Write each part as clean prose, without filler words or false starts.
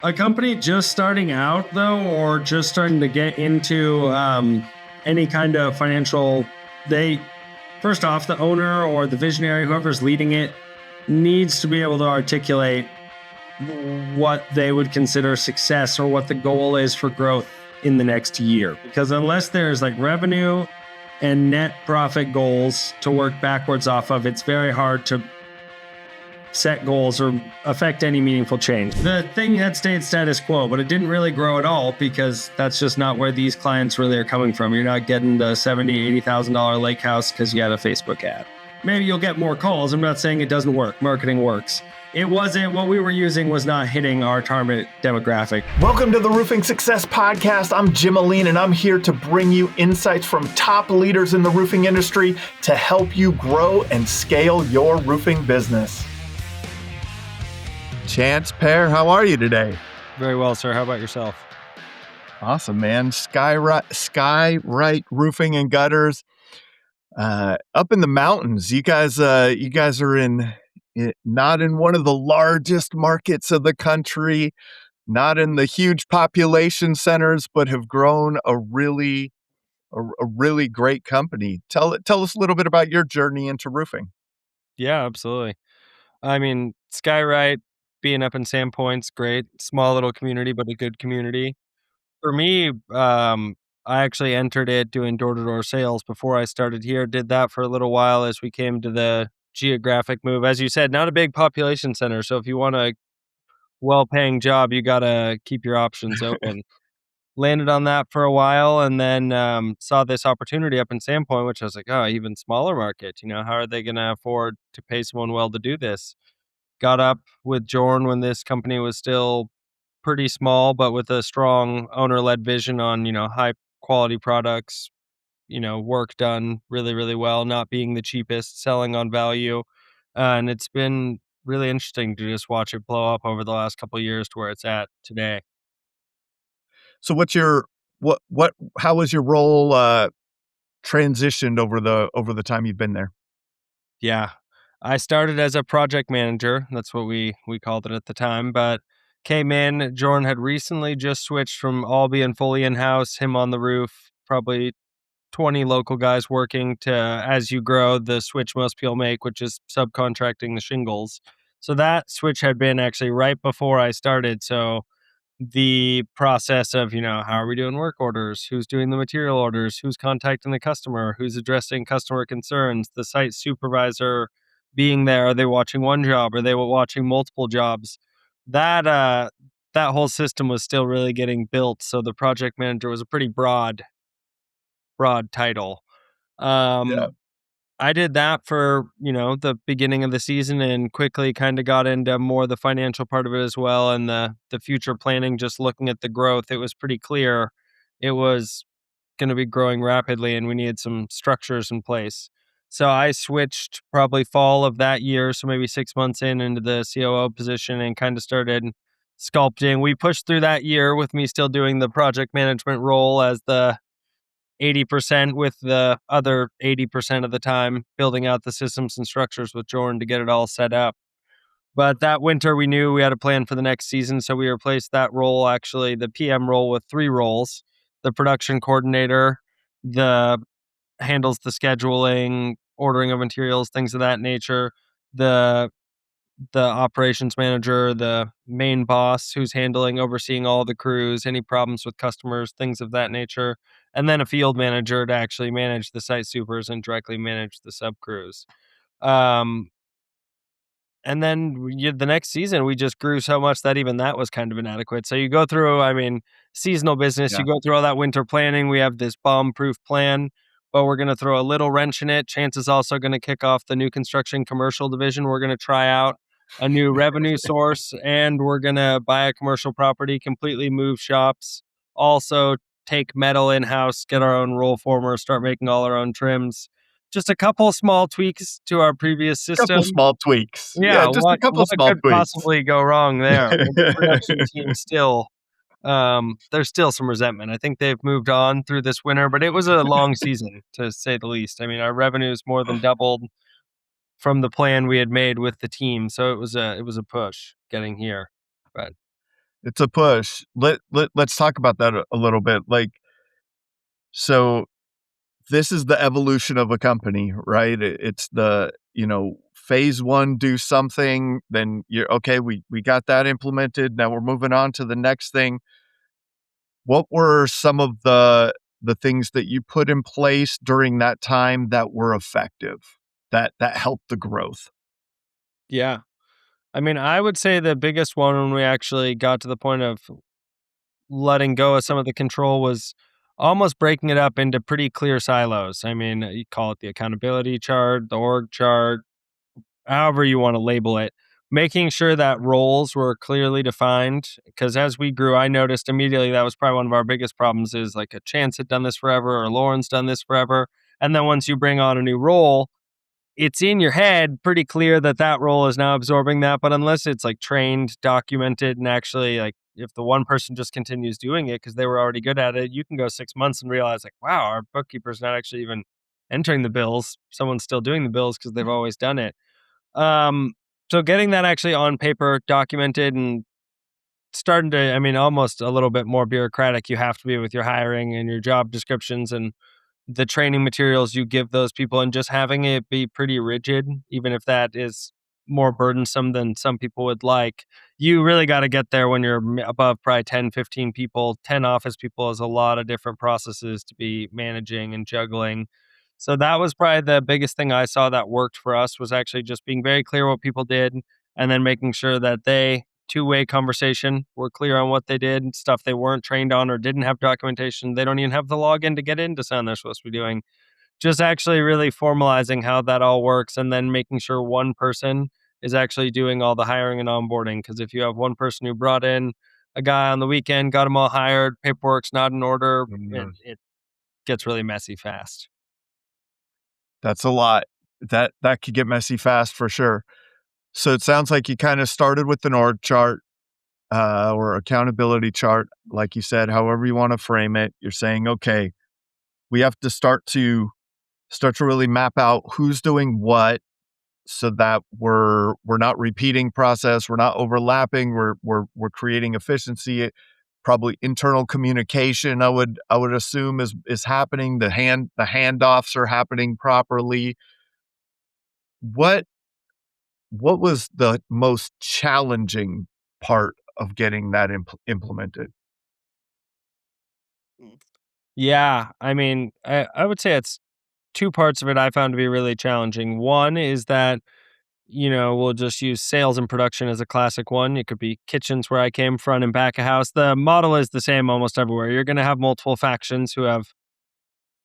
A company just starting out, though, or just starting to get into any kind of financial, first off, the owner or the visionary, whoever's leading it, needs to be able to articulate what they would consider success or what the goal is for growth in the next year. Because unless there's like revenue and net profit goals to work backwards off of, it's very hard to set goals or affect any meaningful change. The thing had stayed status quo, but it didn't really grow at all because that's just not where these clients really are coming from. You're not getting the $70,000, $80,000 lake house because you had a Facebook ad. Maybe you'll get more calls. I'm not saying it doesn't work. Marketing works. It wasn't, what we were using was not hitting our target demographic. Welcome to the Roofing Success Podcast. I'm Jim Aline, and I'm here to bring you insights from top leaders in the roofing industry to help you grow and scale your roofing business. Chance Peare, how are you today? Very well, sir. How about yourself? Awesome, man. SkyRight Roofing and Gutters, up in the mountains. You guys are not in one of the largest markets of the country, not in the huge population centers, but have grown a really great company. Tell us a little bit about your journey into roofing. Yeah, absolutely. I mean, SkyRight, being up in Sandpoint's great. Small little community, but a good community. For me, I actually entered it doing door-to-door sales before I started here. Did that for a little while as we came to the geographic move. As you said, not a big population center. So if you want a well-paying job, you got to keep your options open. Landed on that for a while and then saw this opportunity up in Sandpoint, which I was like, oh, even smaller market. How are they going to afford to pay someone well to do this? Got up with Jorn when this company was still pretty small, but with a strong owner-led vision on, high quality products, work done really, really well, not being the cheapest, selling on value. And it's been really interesting to just watch it blow up over the last couple of years to where it's at today. So how was your role transitioned over the time you've been there? Yeah. I started as a project manager. That's what we called it at the time, but came in. Jorn had recently just switched from all being fully in-house, him on the roof, probably 20 local guys working, to as you grow, the switch most people make, which is subcontracting the shingles. So that switch had been actually right before I started. So the process of, how are we doing work orders? Who's doing the material orders? Who's contacting the customer? Who's addressing customer concerns? The site supervisor being there. Are they watching one job? Are they watching multiple jobs? That whole system was still really getting built. So the project manager was a pretty broad title. Yeah. I did that for, the beginning of the season and quickly kind of got into more the financial part of it as well. And the future planning, just looking at the growth, it was pretty clear it was going to be growing rapidly and we needed some structures in place. So I switched probably fall of that year. So maybe 6 months into the COO position and kind of started sculpting. We pushed through that year with me still doing the project management role as the 80%, with the other 80% of the time building out the systems and structures with Jordan to get it all set up. But that winter, we knew we had a plan for the next season, so we replaced that role, actually the PM role, with 3 roles. The production coordinator, the handles the scheduling, ordering of materials, things of that nature. The operations manager, the main boss who's overseeing all the crews, any problems with customers, things of that nature. And then a field manager to actually manage the site supers and directly manage the sub crews. And then the next season, we just grew so much that even that was kind of inadequate. So you go through, seasonal business, Yeah. you go through all that winter planning. We have this bomb-proof plan, but we're going to throw a little wrench in it. Chance is also going to kick off the new construction commercial division. We're going to try out a new revenue source, and we're going to buy a commercial property, completely move shops, also take metal in-house, get our own roll former, start making all our own trims. Just a couple small tweaks to our previous system. Couple small tweaks. Yeah, just a couple small could tweaks. possibly go wrong there? The production team still, there's still some resentment. I think they've moved on through this winter, but it was a long season, to say the least. Our revenues more than doubled from the plan we had made with the team, so it was a push getting here. But It's a push. Let's talk about that a little bit. Like, so this is the evolution of a company, right? It's the, phase one, do something, then you're okay, we got that implemented. Now we're moving on to the next thing. What were some of the things that you put in place during that time that were effective, that helped the growth? Yeah. I mean, I would say the biggest one when we actually got to the point of letting go of some of the control was almost breaking it up into pretty clear silos. I mean, you call it the accountability chart, the org chart, however you want to label it, making sure that roles were clearly defined. Because as we grew, I noticed immediately that was probably one of our biggest problems is like a Chance had done this forever or Lauren's done this forever. And then once you bring on a new role, it's in your head pretty clear that that role is now absorbing that. But unless it's like trained, documented, and actually like if the one person just continues doing it because they were already good at it, you can go 6 months and realize like, wow, our bookkeeper's not actually even entering the bills. Someone's still doing the bills because they've always done it. Um, so getting that actually on paper, documented, and starting to, I mean, almost a little bit more bureaucratic. You have to be with your hiring and your job descriptions and the training materials you give those people, and just having it be pretty rigid, even if that is more burdensome than some people would like. You really got to get there when you're above probably 10, 15 people. 10 office people is a lot of different processes to be managing and juggling. So that was probably the biggest thing I saw that worked for us was actually just being very clear what people did and then making sure that they two-way conversation. We're clear on what they did, stuff they weren't trained on or didn't have documentation. They don't even have the login to get into something they're supposed to be doing. Just actually really formalizing how that all works and then making sure one person is actually doing all the hiring and onboarding. Because if you have one person who brought in a guy on the weekend, got them all hired, paperwork's not in order, it gets really messy fast. That's a lot. That could get messy fast for sure. So it sounds like you kind of started with an org chart, or accountability chart, like you said, however you want to frame it. You're saying, okay, we have to start to really map out who's doing what, so that we're not repeating process, we're not overlapping, we're creating efficiency. Probably internal communication, I would assume is happening. The handoffs are happening properly. What what was the most challenging part of getting that implemented? Yeah, I mean, I would say it's two parts of it I found to be really challenging. One is that, we'll just use sales and production as a classic one. It could be kitchens where I came front and back of house. The model is the same almost everywhere. You're going to have multiple factions who have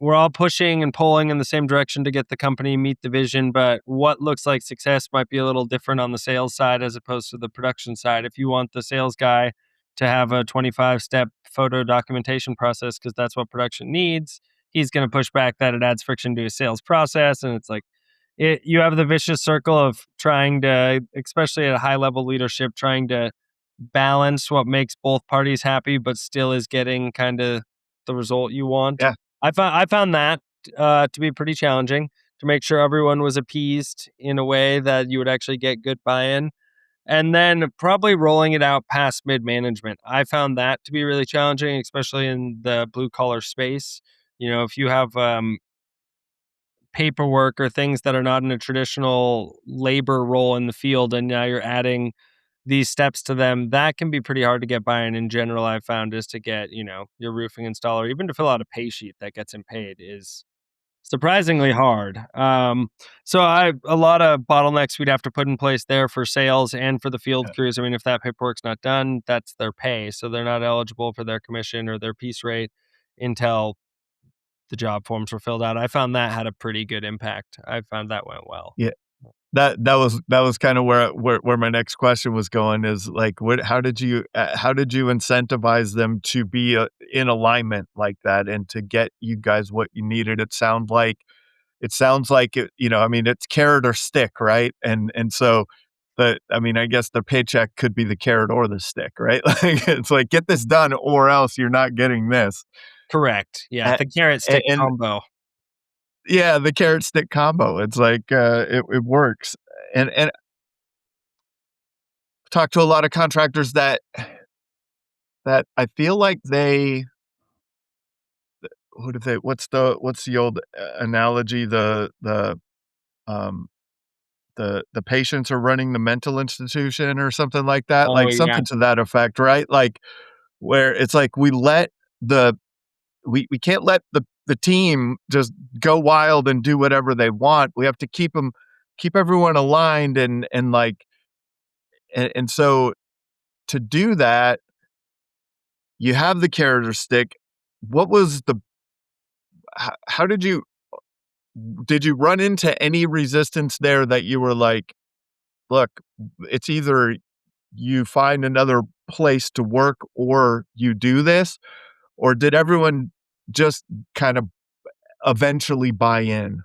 we're all pushing and pulling in the same direction to get the company meet the vision, but what looks like success might be a little different on the sales side as opposed to the production side. If you want the sales guy to have a 25-step photo documentation process because that's what production needs, he's going to push back that it adds friction to his sales process. And it's like you have the vicious circle of trying to, especially at a high level leadership, trying to balance what makes both parties happy, but still is getting kind of the result you want. Yeah. I found that to be pretty challenging to make sure everyone was appeased in a way that you would actually get good buy-in. And then probably rolling it out past mid-management. I found that to be really challenging, especially in the blue collar space. If you have paperwork or things that are not in a traditional labor role in the field, and now you're adding these steps to them, that can be pretty hard to get buy-in in general. I've found is to get, your roofing installer, even to fill out a pay sheet that gets him paid is surprisingly hard. So a lot of bottlenecks we'd have to put in place there for sales and for the field Yeah. crews. I mean, if that paperwork's not done, that's their pay. So they're not eligible for their commission or their piece rate until the job forms were filled out. I found that had a pretty good impact. I found that went well. Yeah. That was kind of where my next question was going, is like, how did you incentivize them to be in alignment like that and to get you guys what you needed? It sounds like I mean, it's carrot or stick, right? And so I guess the paycheck could be the carrot or the stick, right? Like, it's like, get this done or else you're not getting this. Correct. Yeah, And, the carrot stick and combo. yeah, the carrot stick combo. It's like, it works. And talk to a lot of contractors that that I feel like what's the old analogy? Um, the patients are running the mental institution or something like that, Oh like yeah. something to that effect, right? Like where it's like the we can't let the team just go wild and do whatever they want. We have to keep everyone aligned and like and so to do that, you have the character stick. What was the how did you run into any resistance there that you were like, look, it's either you find another place to work or you do this, or did everyone just kind of eventually buy in?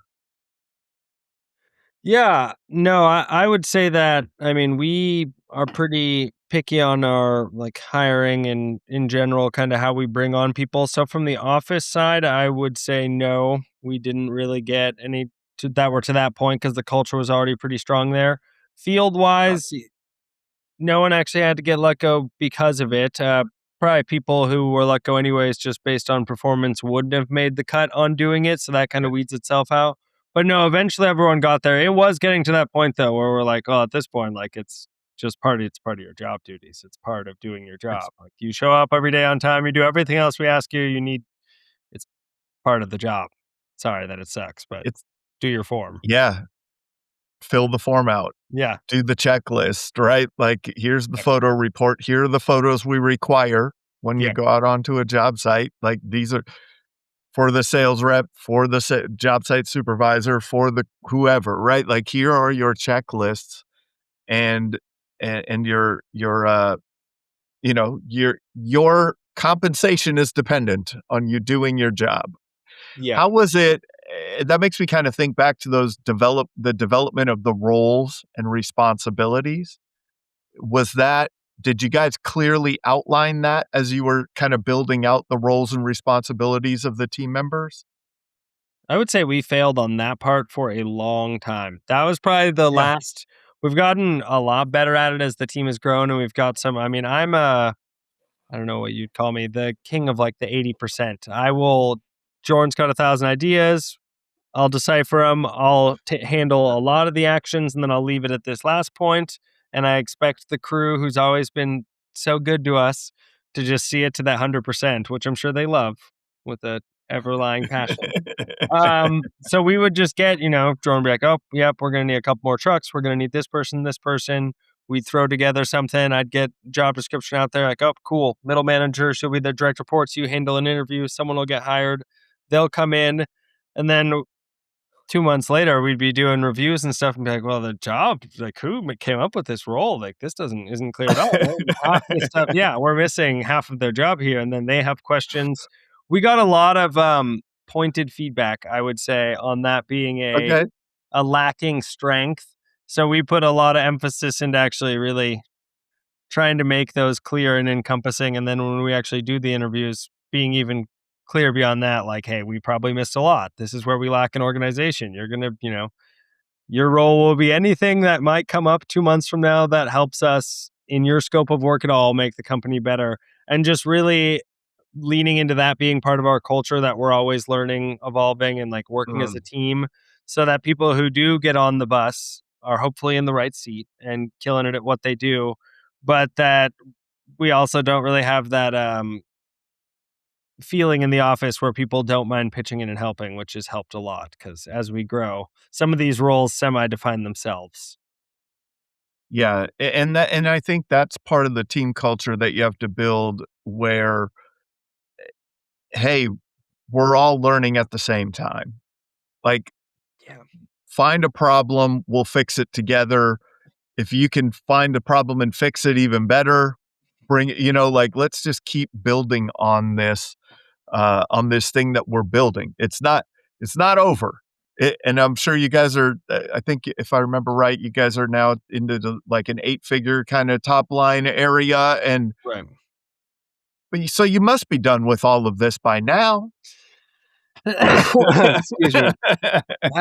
Yeah, no, I would say that, I mean, we are pretty picky on our like hiring and in general, kind of how we bring on people. So from the office side, I would say no, we didn't really get any that were to that point because the culture was already pretty strong there. Field Uh, wise, no one actually had to get let go because of it. Probably people who were let go anyways, just based on performance, wouldn't have made the cut on doing it. So that kind of weeds itself out. But no, eventually everyone got there. It was getting to that point though, where we're like, oh, at this point, like it's part of your job duties. It's part of doing your it's job. Like you show up every day on time, you do everything else we ask you. It's part of the job. Sorry that it sucks, but it's do your form. yeah, fill the form out, Yeah. do the checklist, right? Like, here's the Exactly. photo report. Here are the photos we require when you Yeah. go out onto a job site. Like, these are for the sales rep, for the job site supervisor, for the whoever, right? Like, here are your checklists, and and your compensation is dependent on you doing your job. Yeah. How was it? That makes me kind of think back to the development of the roles and responsibilities. Was that Did you guys clearly outline that as you were kind of building out the roles and responsibilities of the team members? I would say we failed on that part for a long time. That was probably the Yeah. last. We've gotten a lot better at it as the team has grown, and we've got some. I mean, I don't know what you'd call me, the king of like the 80%. Jordan's got 1,000 ideas. I'll decipher them. I'll handle a lot of the actions, and then I'll leave it at this last point. And I expect the crew, who's always been so good to us, to just see it to that 100%, which I'm sure they love with a ever lying passion. So we would just get, Jordan would be like, oh, yep, we're going to need a couple more trucks. We're going to need this person, this person. We'd throw together something. I'd get job description out there like, oh, cool. Middle manager, she'll be the direct reports. You handle an interview. Someone will get hired. They'll come in. And then 2 months later, we'd be doing reviews and stuff and be like, well, the job, like who came up with this role? Like this isn't clear at all. Right? Half the stuff. Yeah. We're missing half of their job here. And then they have questions. We got a lot of, pointed feedback, I would say, on that being Okay. a lacking strength. So we put a lot of emphasis into actually really trying to make those clear and encompassing. And then when we actually do the interviews, being even clear beyond that, like, hey, we probably missed a lot. This is where we lack an organization. You're going to, your role will be anything that might come up 2 months from now that helps us in your scope of work at all make the company better. And just really leaning into that being part of our culture, that we're always learning, evolving, and like working as a Mm, team, so that people who do get on the bus are hopefully in the right seat and killing it at what they do, but that we also don't really have that feeling in the office where people don't mind pitching in and helping, which has helped a lot because as we grow, some of these roles semi-define themselves. yeah, and I think that's part of the team culture that you have to build where, hey, we're all learning at the same time. Like, Yeah. find a problem, we'll fix it together. If you can find a problem and fix it even better, like, let's just keep building on this thing that we're building. It's not over. And I'm sure you guys are, I think if I remember right, you guys are now into like an 8-figure kind of top line area. Right. So you must be done with all of this by now. Excuse me.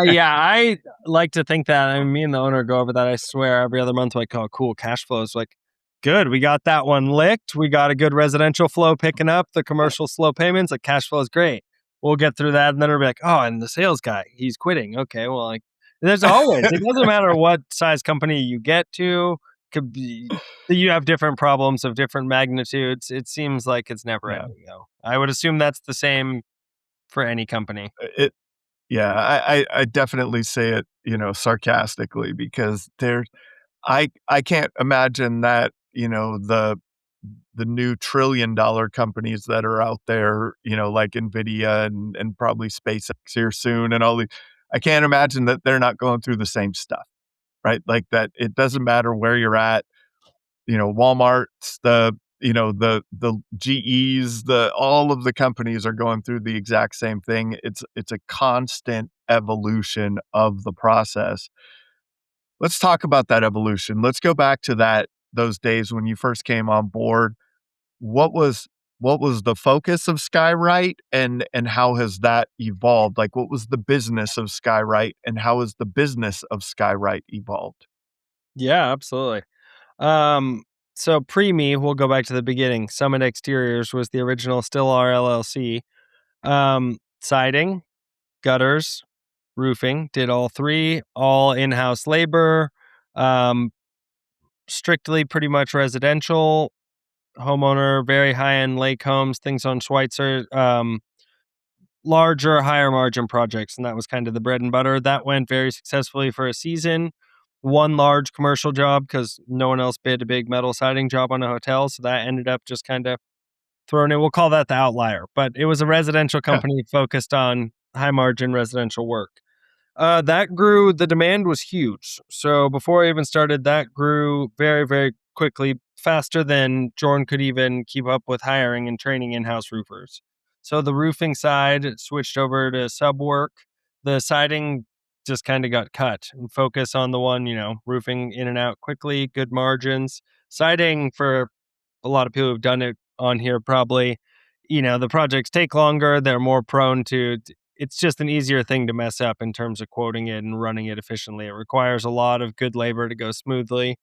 Yeah, I like to think that. I mean, me and the owner go over that. I swear every other month, like, oh, cool, cash flows. Like, good. We got that one licked. We got a good residential flow picking up. The commercial slow payments, like cash flow is great. We'll get through that. And then we'll be like, oh, and the sales guy, he's quitting. Okay, well, like there's always, it doesn't matter what size company you get to, could be, you have different problems of different magnitudes. It seems like it's never Yeah. ending though. I would assume that's the same for any company. It Yeah, I definitely say it, sarcastically because I can't imagine that, the new trillion-dollar companies that are out there, like NVIDIA and probably SpaceX here soon and all the I can't imagine that they're not going through the same stuff, right? Like that it doesn't matter where you're at, Walmart's, the GEs, all of the companies are going through the exact same thing. It's a constant evolution of the process. Let's talk about that evolution. Let's go back to those days when you first came on board. What was what was the focus of SkyRight and how has that evolved? Like what was the business of SkyRight and how has the business of SkyRight evolved? Yeah, absolutely. Um, so pre me, we'll go back to the beginning. Summit Exteriors was the original, still our LLC. Siding, gutters, roofing, did all three, all in-house labor, um, strictly pretty much residential, homeowner, very high-end lake homes, things on Schweitzer, larger, higher margin projects. And that was kind of the bread and butter. That went very successfully for a season. One large commercial job because no one else bid a big metal siding job on a hotel. So that ended up just kind of thrown in. We'll call that the outlier, but it was a residential company focused on high margin residential work. That grew, the demand was huge. So before I even started, that grew very, very quickly, faster than Jorn could even keep up with hiring and training in-house roofers. So the roofing side switched over to sub work. The siding just kind of got cut and focus on the one, roofing in and out quickly, good margins. Siding, for a lot of people who've done it on here, probably, the projects take longer. They're more prone to, it's just an easier thing to mess up in terms of quoting it and running it efficiently. It requires a lot of good labor to go smoothly.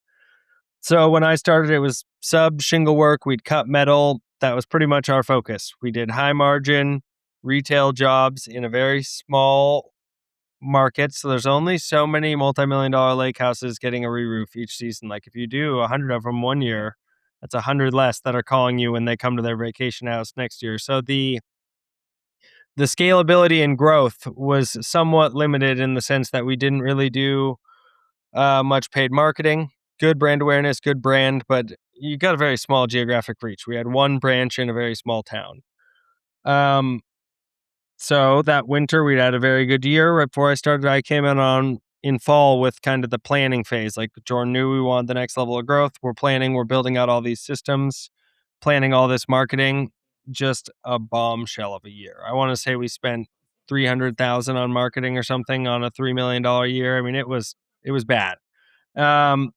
So when I started, it was sub shingle work. We'd cut metal. That was pretty much our focus. We did high margin retail jobs in a very small market. So there's only so many multi-million dollar lake houses getting a re-roof each season. Like if you do 100 of them one year, that's 100 less that are calling you when they come to their vacation house next year. So the scalability and growth was somewhat limited in the sense that we didn't really do much paid marketing. Good brand awareness, good brand, but you got a very small geographic reach. We had one branch in a very small town. So that winter, we'd had a very good year. Right before I started, I came in fall with kind of the planning phase. Like Jordan knew we wanted the next level of growth. We're planning, we're building out all these systems, planning all this marketing. Just a bombshell of a year. I want to say we spent 300,000 on marketing or something on a $3 million year. I mean, it was bad.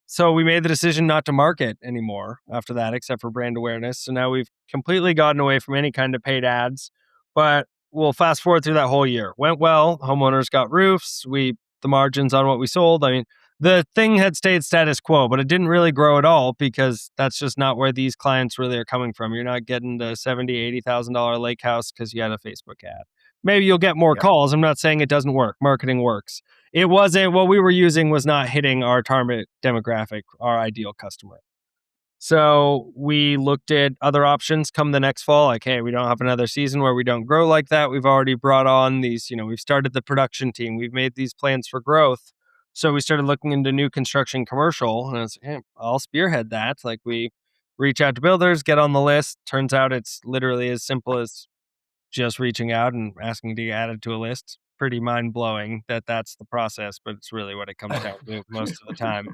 So we made the decision not to market anymore after that, except for brand awareness. So now we've completely gotten away from any kind of paid ads, but we'll fast forward through that whole year. Went well. Homeowners got roofs. The margins on what we sold. I mean, the thing had stayed status quo, but it didn't really grow at all because that's just not where these clients really are coming from. You're not getting the $70,000, $80,000 lake house because you had a Facebook ad. Maybe you'll get more calls. I'm not saying it doesn't work. Marketing works. It wasn't, what we were using was not hitting our target demographic, our ideal customer. So we looked at other options come the next fall. Like, hey, we don't have another season where we don't grow like that. We've already brought on these, we've started the production team. We've made these plans for growth. So we started looking into new construction commercial. And I was like, hey, I'll spearhead that. Like we reach out to builders, get on the list. Turns out it's literally as simple as just reaching out and asking to get added to a list. Pretty mind-blowing that that's the process, but it's really what it comes down to most of the time.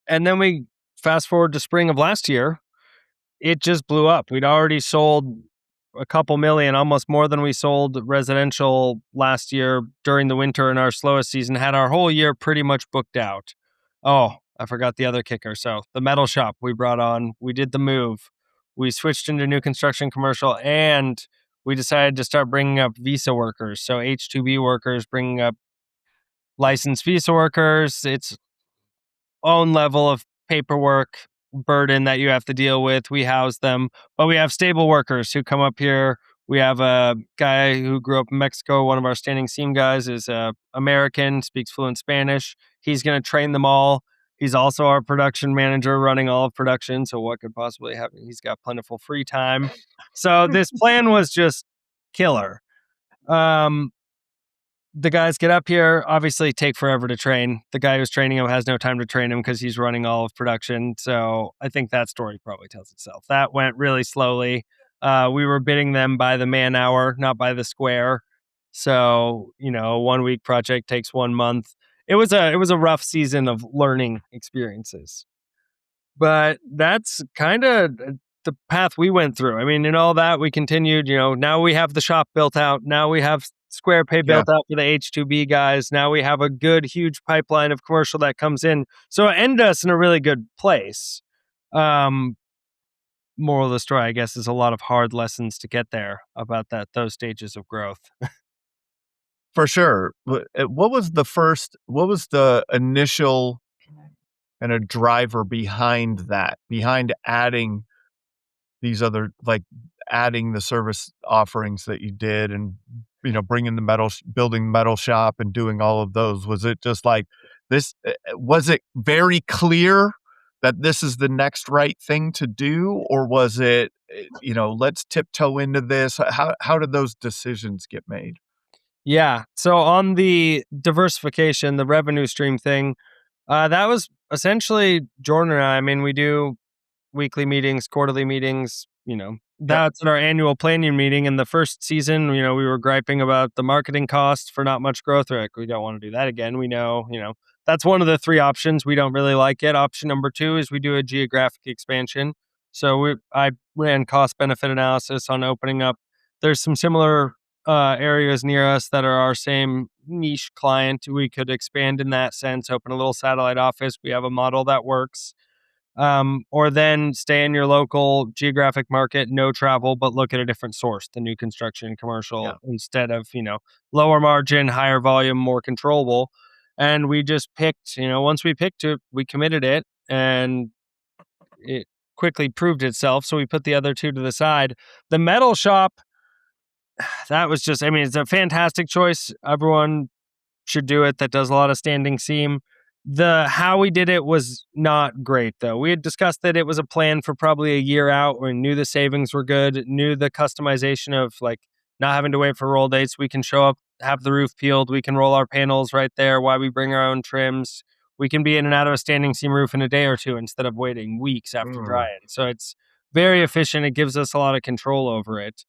And then we fast forward to spring of last year, it just blew up. We'd already sold a couple million, almost more than we sold residential last year during the winter in our slowest season, had our whole year pretty much booked out. Oh, I forgot the other kicker. So the metal shop we brought on, we did the move. We switched into new construction commercial and we decided to start bringing up visa workers. So H-2B workers, bringing up licensed visa workers. It's own level of paperwork burden that you have to deal with. We house them, but we have stable workers who come up here. We have a guy who grew up in Mexico. One of our standing seam guys is American, speaks fluent Spanish. He's going to train them all. He's also our production manager running all of production. So what could possibly happen? He's got plentiful free time. So this plan was just killer. The guys get up here, obviously take forever to train. The guy who's training him has no time to train him because he's running all of production. So I think that story probably tells itself. That went really slowly. We were bidding them by the man hour, not by the square. So, a 1 week project takes 1 month. It was a rough season of learning experiences. But that's kind of the path we went through. I mean, in all that, we continued, now we have the shop built out. Now we have Square Pay built out for the H2B guys. Now we have a good, huge pipeline of commercial that comes in. So it ended us in a really good place. Moral of the story, I guess, is a lot of hard lessons to get there about those stages of growth. For sure. What was the initial kind of driver behind adding these other, like adding the service offerings that you did and, bringing building the metal shop and doing all of those? Was it just like this? Was it very clear that this is the next right thing to do? Or was it, let's tiptoe into this? How did those decisions get made? Yeah. So on the diversification, the revenue stream thing, that was essentially Jordan and I mean, we do weekly meetings, quarterly meetings, that's at our annual planning meeting. In the first season, we were griping about the marketing costs for not much growth. We're like, we don't want to do that again. We know, that's one of the 3 options. We don't really like it. Option number 2 is we do a geographic expansion. So I ran cost benefit analysis on opening up. There's some similar areas near us that are our same niche client. We could expand in that sense, open a little satellite office. We have a model that works. Or then stay in your local geographic market, no travel, but look at a different source, the new construction commercial, instead of, lower margin, higher volume, more controllable. And we just picked, once we picked it, we committed it and it quickly proved itself. So we put the other 2 to the side. The metal shop, that was just, it's a fantastic choice. Everyone should do it that does a lot of standing seam. How we did it was not great, though. We had discussed that it was a plan for probably a year out. We knew the savings were good, knew the customization of like not having to wait for roll dates. We can show up, have the roof peeled. We can roll our panels right there while we bring our own trims. We can be in and out of a standing seam roof in a day or 2 instead of waiting weeks after drying. So it's very efficient. It gives us a lot of control over it.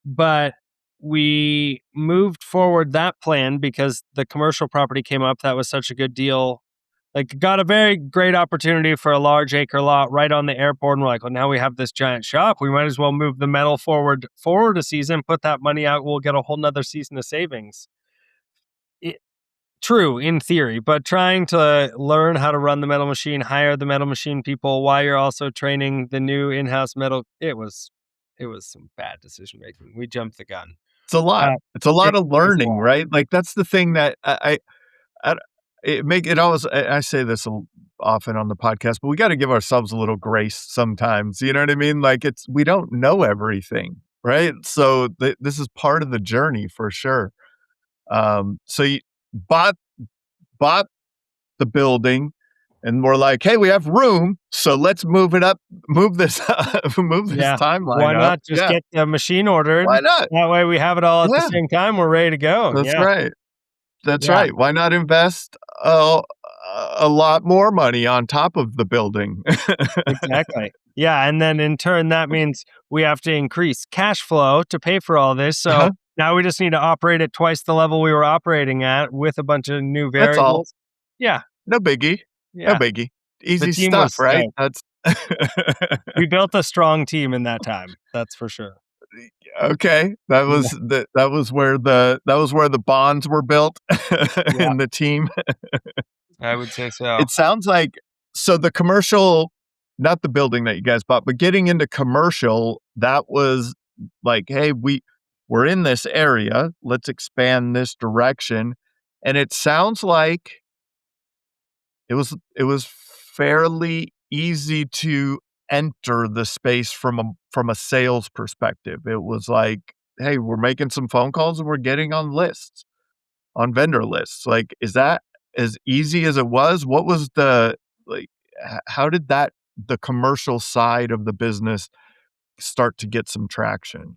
But we moved forward that plan because the commercial property came up. That was such a good deal. Like, got a very great opportunity for a large acre lot right on the airport. And we're like, well, now we have this giant shop. We might as well move the metal forward a season, put that money out. We'll get a whole nother season of savings. True, in theory, but trying to learn how to run the metal machine, hire the metal machine people while you're also training the new in-house metal, it was some bad decision making. We jumped the gun. It's a lot. It's a lot of learning, right? Like that's the thing that I say this often on the podcast, but we got to give ourselves a little grace sometimes. You know what I mean? Like we don't know everything, right? So this is part of the journey for sure. So you bought the building, and we're like, hey, we have room, so let's move this timeline. Why not just get the machine ordered? Why not? That way we have it all at the same time. We're ready to go. That's right. That's right. Why not invest a lot more money on top of the building? Exactly. Yeah, and then in turn, that means we have to increase cash flow to pay for all this. So now we just need to operate at twice the level we were operating at with a bunch of new variables. That's all. Yeah. No biggie. Yeah. No biggie. Easy stuff, right? That's we built a strong team in that time. That's for sure. Okay, that was where the bonds were built in the team. I would say so. It sounds like the commercial, not the building that you guys bought, but getting into commercial, that was like, hey, we're in this area, let's expand this direction. And it sounds like it was fairly easy to enter the space from a sales perspective. It was like, hey, we're making some phone calls and we're getting on lists, on vendor lists. Like, is that as easy as it was? What was the like? How did the commercial side of the business start to get some traction?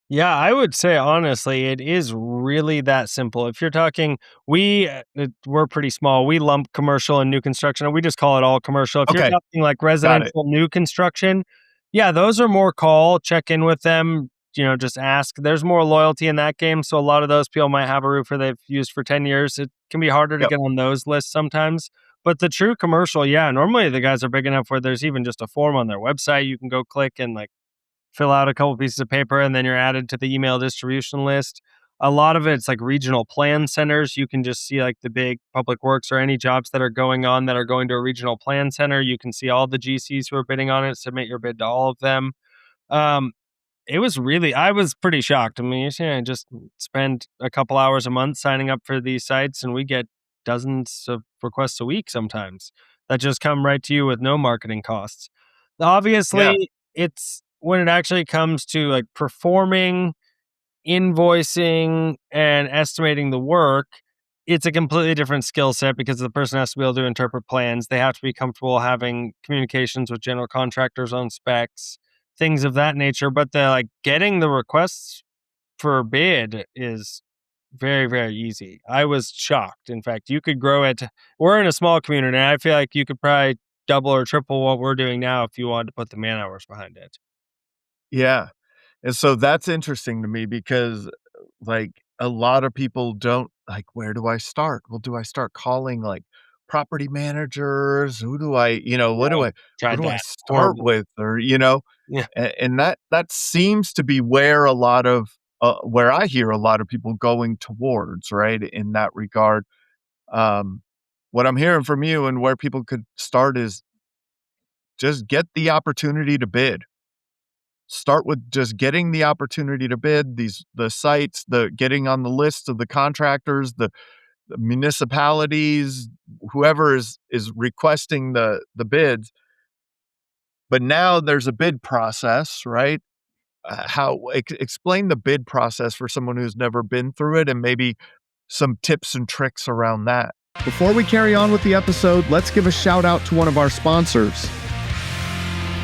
Yeah, I would say honestly, it is really that simple. If you're talking, we're pretty small. We lump commercial and new construction, and we just call it all commercial. If you're Okay, talking like got it. residential new construction, yeah, those are more call, check in with them, just ask. There's more loyalty in that game. So a lot of those people might have a roofer they've used for 10 years. It can be harder to Yep. get on those lists sometimes. But the true commercial, yeah, normally the guys are big enough where there's even just a form on their website you can go click and like fill out a couple pieces of paper, and then you're added to the email distribution list. A lot of it's like regional plan centers. You can just see like the big public works or any jobs that are going on that are going to a regional plan center. You can see all the GCs who are bidding on it, submit your bid to all of them. Um, I was pretty shocked. I mean, I just spend a couple hours a month signing up for these sites, and we get dozens of requests a week sometimes that just come right to you with no marketing costs. Yeah. Obviously, it's when it actually comes to like performing, invoicing, and estimating the work, it's a completely different skill set because the person has to be able to interpret plans. They have to be comfortable having communications with general contractors on specs, things of that nature. But the like getting the requests for a bid is very, very easy. I was shocked. In fact, you could grow it. We're in a small community, and I feel like you could probably double or triple what we're doing now if you wanted to put the man hours behind it. Yeah. And so that's interesting to me because, like, a lot of people don't like, where do I start? Well, do I start calling like property managers? Who do I, Yeah, who tried do I that. start Horrible. with? Or, Yeah. and that seems to be where a lot of where I hear a lot of people going towards, right? In that regard. Um, what I'm hearing from you and where people could start is just get the opportunity to bid. Start with just getting the opportunity to bid, the sites, the getting on the list of the contractors, the municipalities, whoever is requesting the bids. But now there's a bid process, right? Explain the bid process for someone who's never been through it and maybe some tips and tricks around that. Before we carry on with the episode, let's give a shout out to one of our sponsors.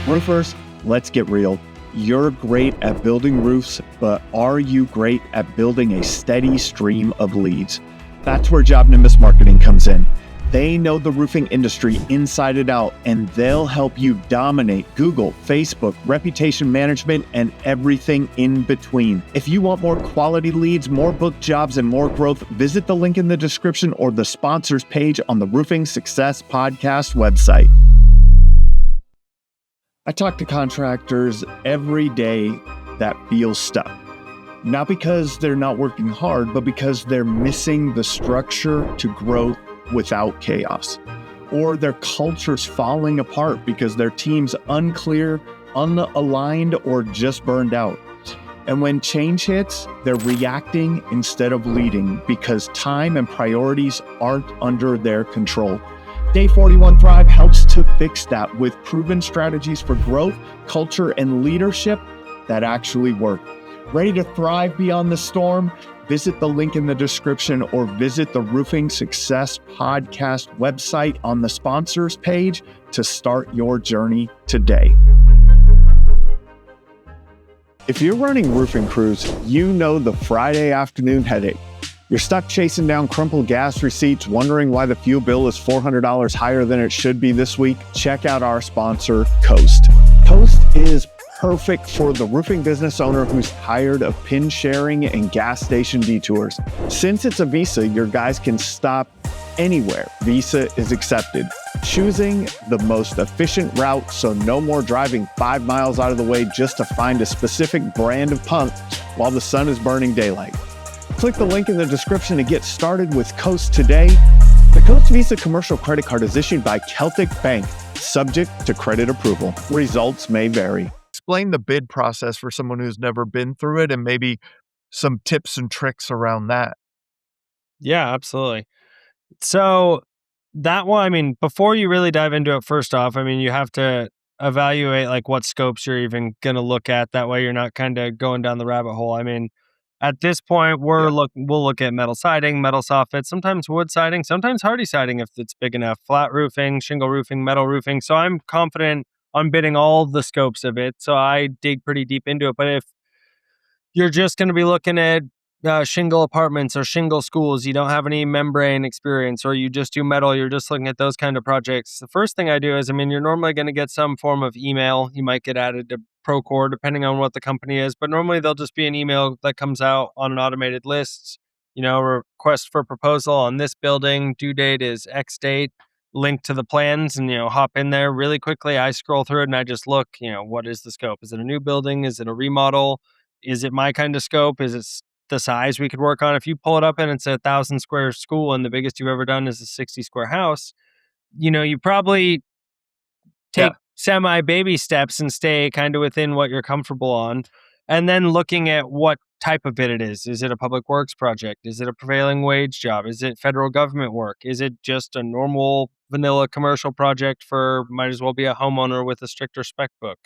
Roofers, let's get real. You're great at building roofs, but are you great at building a steady stream of leads? That's where Job Nimbus Marketing comes in. They know the roofing industry inside and out, and they'll help you dominate Google, Facebook, reputation management, and everything in between. If you want more quality leads, more booked jobs, and more growth, visit the link in the description or the sponsors page on the Roofing Success Podcast website. I talk to contractors every day that feel stuck. Not because they're not working hard, but because they're missing the structure to growth without chaos. Or their culture's falling apart because their team's unclear, unaligned, or just burned out. And when change hits, they're reacting instead of leading because time and priorities aren't under their control. Day 41 Thrive helps to fix that with proven strategies for growth, culture, and leadership that actually work. Ready to thrive beyond the storm? Visit the link in the description or visit the Roofing Success Podcast website on the sponsors page to start your journey today. If you're running roofing crews, you know the Friday afternoon headache. You're stuck chasing down crumpled gas receipts, wondering why the fuel bill is $400 higher than it should be this week? Check out our sponsor, Coast. Coast is perfect for the roofing business owner who's tired of pin sharing and gas station detours. Since it's a Visa, your guys can stop anywhere Visa is accepted, choosing the most efficient route so no more driving 5 miles out of the way just to find a specific brand of pump while the sun is burning daylight. Click the link in the description to get started with Coast today. The Coast Visa commercial credit card is issued by Celtic Bank, subject to credit approval. Results may vary. Explain the bid process for someone who's never been through it and maybe some tips and tricks around that. Yeah, absolutely. So that one, I mean, before you really dive into it, first off, I mean, you have to evaluate like what scopes you're even going to look at. That way you're not kind of going down the rabbit hole. I mean, at this point, Yeah. we'll look at metal siding, metal soffit, sometimes wood siding, sometimes hardy siding if it's big enough, flat roofing, shingle roofing, metal roofing. So I'm confident on bidding all the scopes of it. So I dig pretty deep into it. But if you're just going to be looking at shingle apartments or shingle schools, you don't have any membrane experience, or you just do metal, you're just looking at those kind of projects. The first thing I do is, I mean, you're normally going to get some form of email. You might get added to Procore depending on what the company is, but normally there'll just be an email that comes out on an automated list. Request for proposal on this building, due date is X date, link to the plans, and hop in there really quickly. I scroll through it and I just look, what is the scope? Is it a new building? Is it a remodel? Is it my kind of scope? Is it the size we could work on? If you pull it up and it's a 1,000 square school and the biggest you've ever done is a 60 square house, you probably take semi baby steps and stay kind of within what you're comfortable on. And then looking at what type of bid it is. Is it a public works project? Is it a prevailing wage job? Is it federal government work? Is it just a normal vanilla commercial project might as well be a homeowner with a stricter spec book?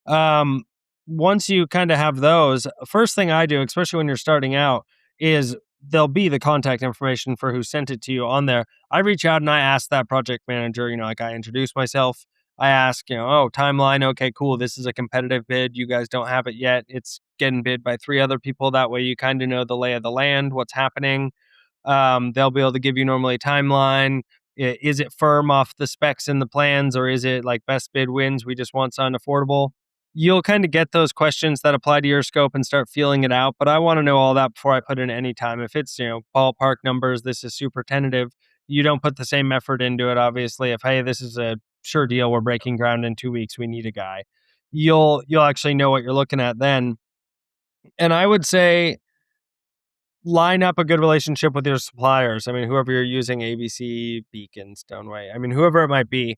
Um, Once you kind of have those, first thing I do, especially when you're starting out, is there'll be the contact information for who sent it to you on there. I reach out and I ask that project manager, like I introduce myself. I ask, oh, timeline. Okay, cool. This is a competitive bid. You guys don't have it yet. It's getting bid by 3 other people. That way you kind of know the lay of the land, what's happening. They'll be able to give you normally a timeline. Is it firm off the specs and the plans, or is it like best bid wins? We just want something affordable. You'll kind of get those questions that apply to your scope and start feeling it out. But I want to know all that before I put in any time. If it's, ballpark numbers, this is super tentative, you don't put the same effort into it. Obviously, if, hey, this is a sure deal, we're breaking ground in 2 weeks, we need a guy. You'll actually know what you're looking at then. And I would say line up a good relationship with your suppliers. I mean, whoever you're using, ABC, Beacon, Stoneway, I mean, whoever it might be.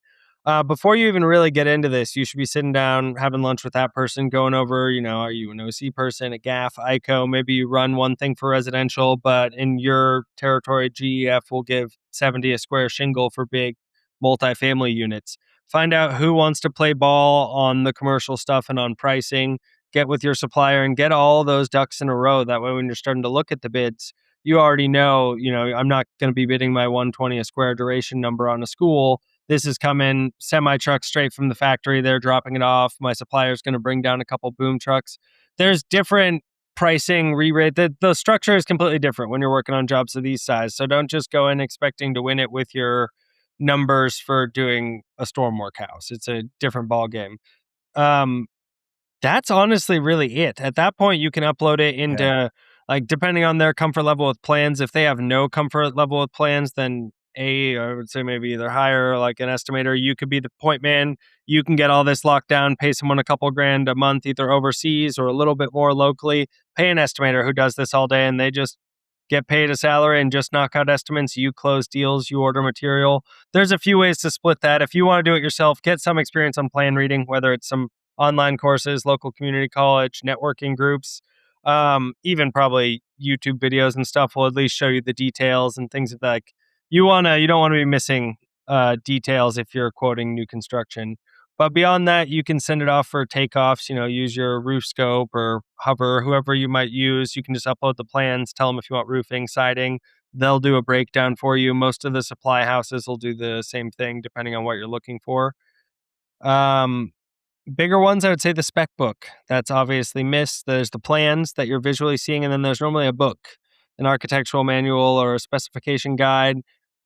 Before you even really get into this, you should be sitting down, having lunch with that person, going over, are you an OC person, a GAF, ICO? Maybe you run one thing for residential, but in your territory, GEF will give 70 a square shingle for big multifamily units. Find out who wants to play ball on the commercial stuff and on pricing. Get with your supplier and get all those ducks in a row. That way, when you're starting to look at the bids, you already know, I'm not going to be bidding my 120 a square duration number on a school. This is coming semi truck straight from the factory. They're dropping it off. My supplier's going to bring down a couple boom trucks. There's different pricing re-rate. The structure is completely different when you're working on jobs of these size. So don't just go in expecting to win it with your numbers for doing a stormwork house. It's a different ball game. That's honestly really it. At that point, you can upload it into, like, depending on their comfort level with plans. If they have no comfort level with plans, then I would say maybe either hire like an estimator. You could be the point man. You can get all this locked down, pay someone a couple grand a month, either overseas or a little bit more locally. Pay an estimator who does this all day, and they just get paid a salary and just knock out estimates. You close deals, you order material. There's a few ways to split that. If you want to do it yourself, get some experience on plan reading, whether it's some online courses, local community college, networking groups, even probably YouTube videos and stuff will at least show you the details and things like you don't want to be missing details if you're quoting new construction. But beyond that, you can send it off for takeoffs, use your roof scope or hover, whoever you might use. You can just upload the plans, tell them if you want roofing, siding. They'll do a breakdown for you. Most of the supply houses will do the same thing depending on what you're looking for. Bigger ones, I would say the spec book. That's obviously missed. There's the plans that you're visually seeing, and then there's normally a book, an architectural manual or a specification guide.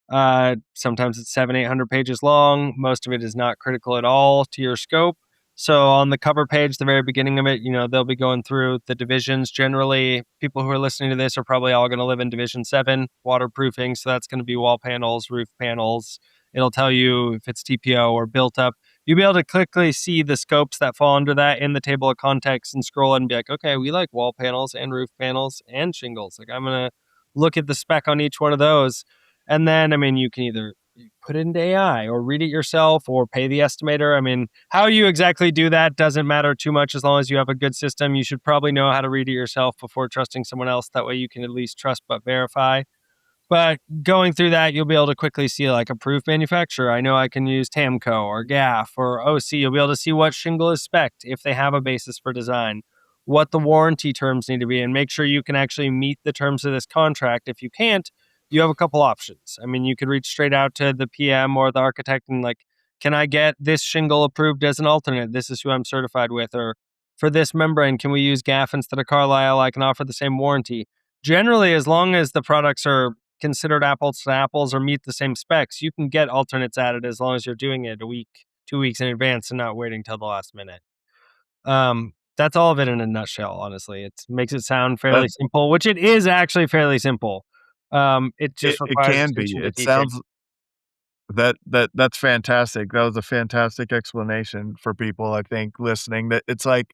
Sometimes it's 700-800 pages long. Most of it is not critical at all to your scope. So on the cover page, the very beginning of it, they'll be going through the divisions. Generally, people who are listening to this are probably all going to live in Division 7, waterproofing. So that's going to be wall panels, roof panels. It'll tell you if it's TPO or built up. You'll be able to quickly see the scopes that fall under that in the table of context and scroll and be like, okay, we like wall panels and roof panels and shingles. Like, I'm going to look at the spec on each one of those. And then, you can either put it into AI or read it yourself or pay the estimator. How you exactly do that doesn't matter too much as long as you have a good system. You should probably know how to read it yourself before trusting someone else. That way you can at least trust but verify. But going through that, you'll be able to quickly see like approved manufacturer. I know I can use Tamco or GAF or OC. You'll be able to see what shingle is spec'd if they have a basis for design, what the warranty terms need to be, and make sure you can actually meet the terms of this contract. If you can't, you have a couple options. I mean, you could reach straight out to the PM or the architect and like, can I get this shingle approved as an alternate? This is who I'm certified with. Or for this membrane, can we use GAF instead of Carlisle? I can offer the same warranty. Generally, as long as the products are considered apples to apples or meet the same specs, you can get alternates added as long as you're doing it a week, 2 weeks in advance and not waiting till the last minute. That's all of it in a nutshell, honestly. It makes it sound fairly simple, which it is actually fairly simple. It just It requires can be. attention to It detail. sounds that's fantastic. That was a fantastic explanation for people, I think, listening. That it's like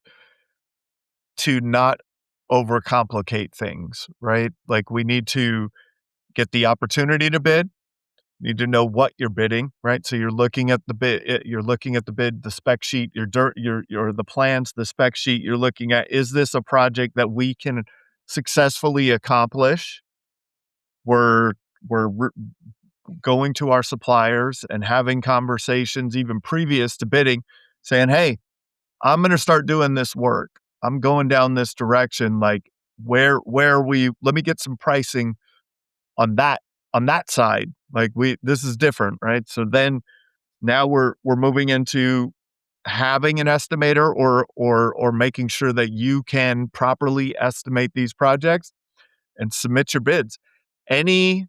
to not overcomplicate things, right? Like we need to get the opportunity to bid. Need to know what you're bidding, right? So you're looking at the bid, the spec sheet, your the plans, the spec sheet. You're looking at, is this a project that we can successfully accomplish? We're going to our suppliers and having conversations even previous to bidding, saying, "Hey, I'm going to start doing this work. I'm going down this direction. Like, where are we? Let me get some pricing on that side. Like, this is different, right?" So then now we're moving into having an estimator or making sure that you can properly estimate these projects and submit your bids. Any